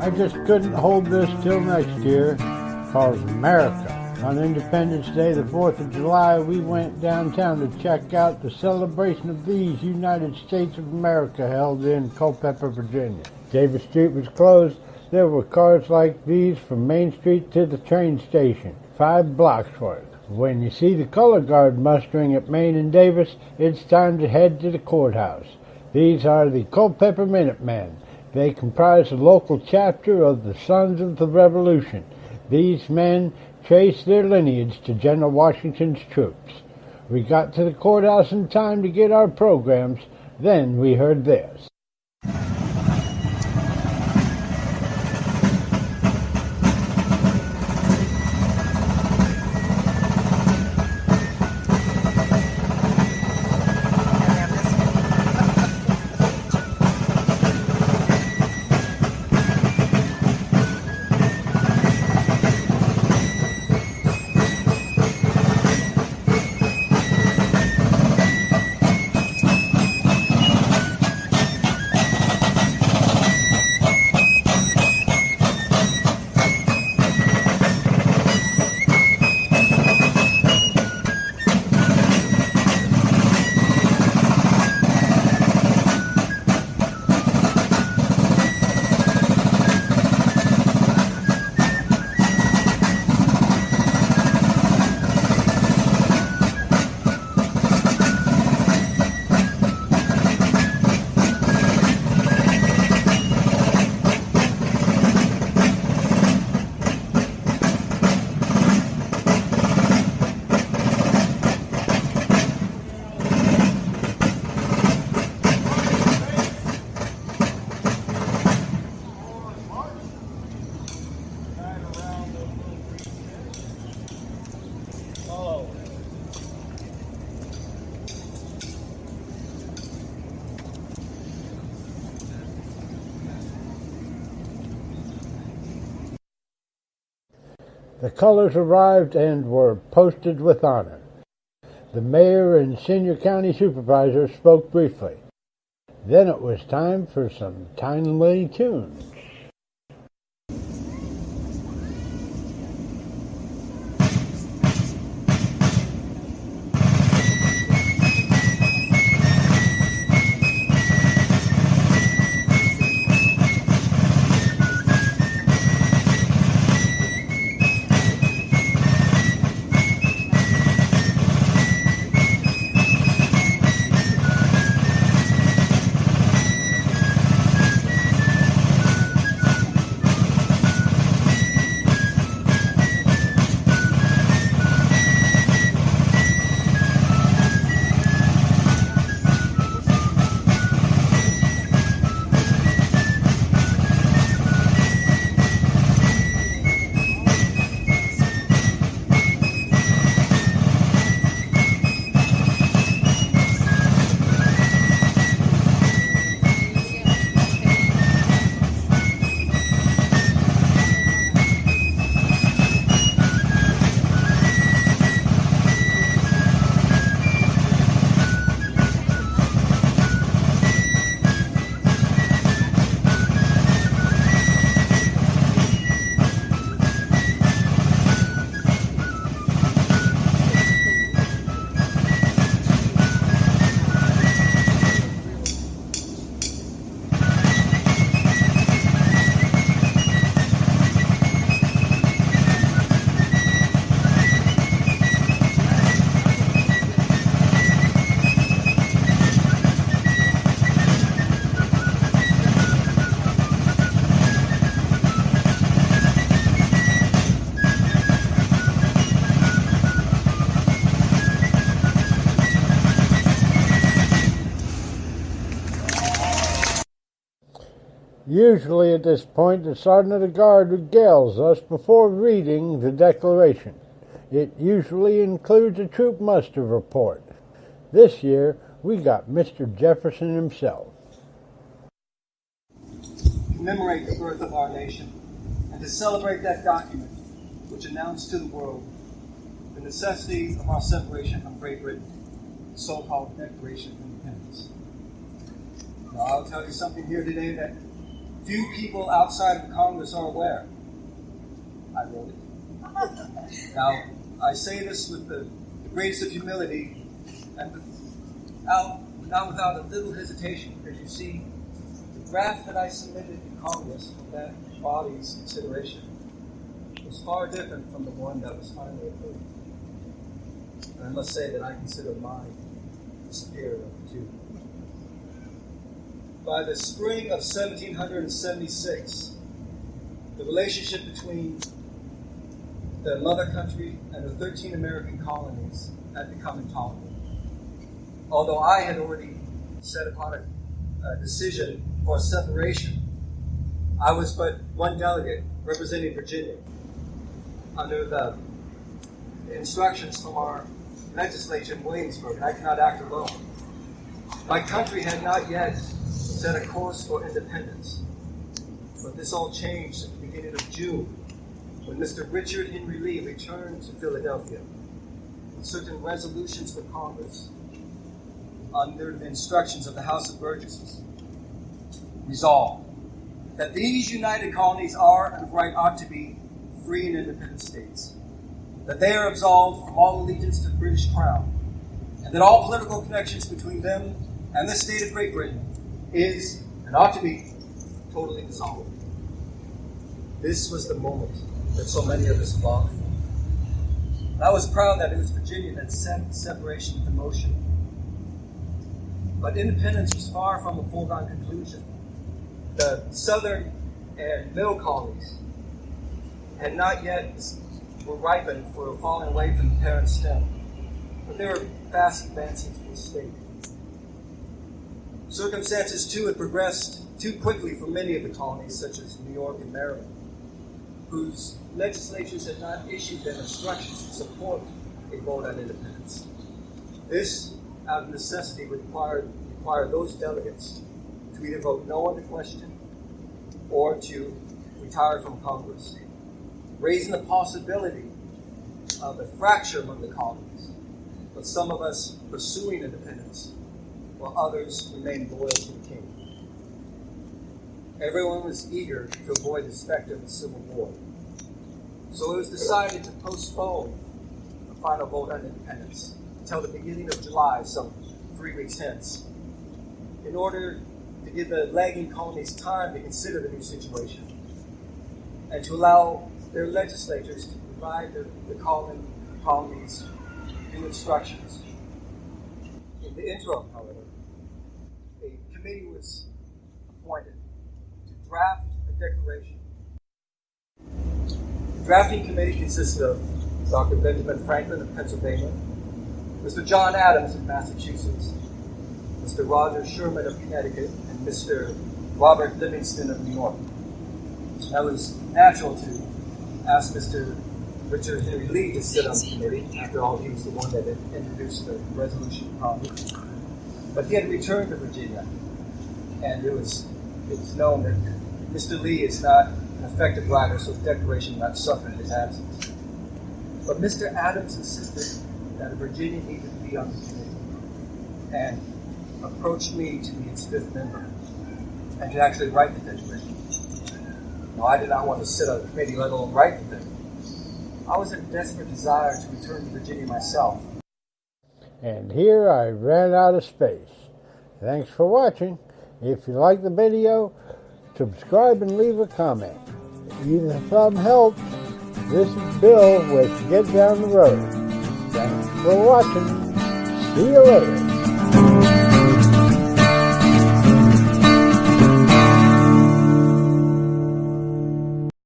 I just couldn't hold this till next year, 'cause America. On Independence Day, the 4th of July, we went downtown to check out the celebration of these United States of America held in Culpeper, Virginia. Davis Street was closed. There were cars like these from Main Street to the train station, 5 blocks worth. When you see the color guard mustering at Main and Davis, it's time to head to the courthouse. These are the Culpeper Minutemen. They comprise the local chapter of the Sons of the Revolution. These men trace their lineage to General Washington's troops. We got to the courthouse in time to get our programs. Then we heard this. The colors arrived and were posted with honor. The mayor and senior county supervisor spoke briefly. Then it was time for some timely tunes. Usually at this point, the sergeant of the guard regales us before reading the declaration. It usually includes a troop muster report. This year, we got Mr. Jefferson himself. To commemorate the birth of our nation and to celebrate that document which announced to the world the necessity of our separation from Great Britain, the so-called Declaration of Independence. Now, I'll tell you something here today that few people outside of Congress are aware. I wrote it. Now, I say this with the greatest of humility and not without a little hesitation, because you see, the draft that I submitted to Congress for that body's consideration was far different from the one that was finally approved. And I must say that I consider mine the superior of the two. By the spring of 1776, the relationship between the mother country and the 13 American colonies had become intolerable. Although I had already set upon a decision for separation, I was but one delegate representing Virginia under the instructions from our legislature in Williamsburg, and I could not act alone. My country had not yet set a course for independence, but this all changed at the beginning of June when Mr. Richard Henry Lee returned to Philadelphia with certain resolutions for Congress under the instructions of the House of Burgesses. Resolved that these united colonies are and of right ought to be free and independent states, that they are absolved from all allegiance to the British Crown, and that all political connections between them and the state of Great Britain is and ought to be totally dissolved. This was the moment that so many of us longed for. I was proud that it was Virginia that set separation into motion. But independence was far from a foregone conclusion. The southern and middle colonies had not yet were ripened for falling away from the parent stem, but they were fast advancing to the state. Circumstances, too, had progressed too quickly for many of the colonies, such as New York and Maryland, whose legislatures had not issued them instructions to support a vote on independence. This, out of necessity, required those delegates to either vote no on the question or to retire from Congress, raising the possibility of a fracture among the colonies, with some of us pursuing independence while others remained loyal to the king. Everyone was eager to avoid the specter of a civil war. So it was decided to postpone the final vote on independence until the beginning of July, some 3 weeks hence, in order to give the lagging colonies time to consider the new situation and to allow their legislatures to provide the colonies new instructions. In the interim, however, a committee was appointed to draft a declaration. The drafting committee consisted of Dr. Benjamin Franklin of Pennsylvania, Mr. John Adams of Massachusetts, Mr. Roger Sherman of Connecticut, and Mr. Robert Livingston of New York. That was natural to ask Mr. Richard Henry Lee to sit on the committee. After all, he was the one that had introduced the resolution to Congress. But he had returned to Virginia, and it was known that Mr. Lee is not an effective writer, so the declaration would not suffer in his absence. But Mr. Adams insisted that Virginia needed to be on the committee, and approached me to be its fifth member, and to actually write the declaration. Now, I did not want to sit on the committee, let alone write the thing. I was in desperate desire to return to Virginia myself. And here I ran out of space. Thanks for watching. If you like the video, subscribe and leave a comment. Even a thumb helps. This is Bill with Get Down the Road. Thanks for watching. See you later.